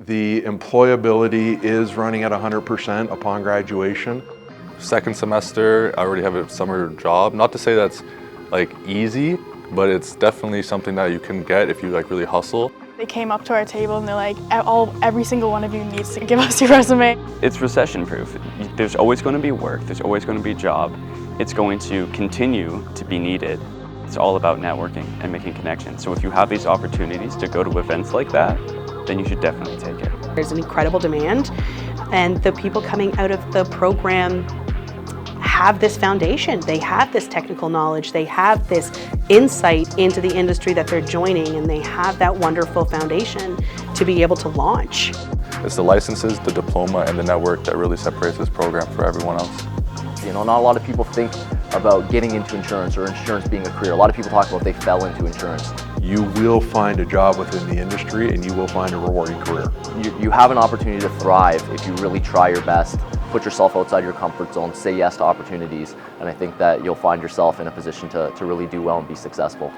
The employability is running at 100% upon graduation. Second semester, I already have a summer job. Not to say that's like easy, but it's definitely something that you can get if you like really hustle. They came up to our table and they're like, every single one of you needs to give us your resume. It's recession proof. There's always going to be work, there's always going to be a job. It's going to continue to be needed. It's all about networking and making connections. So if you have these opportunities to go to events like that, then you should definitely take it. There's an incredible demand, and the people coming out of the program have this foundation. They have this technical knowledge, they have this insight into the industry that they're joining, and they have that wonderful foundation to be able to launch. It's the licenses, the diploma, and the network that really separates this program from everyone else. You know, not a lot of people think about getting into insurance or insurance being a career. A lot of people talk about they fell into insurance. You will find a job within the industry and you will find a rewarding career. You have an opportunity to thrive if you really try your best, put yourself outside your comfort zone, say yes to opportunities, and I think that you'll find yourself in a position to really do well and be successful.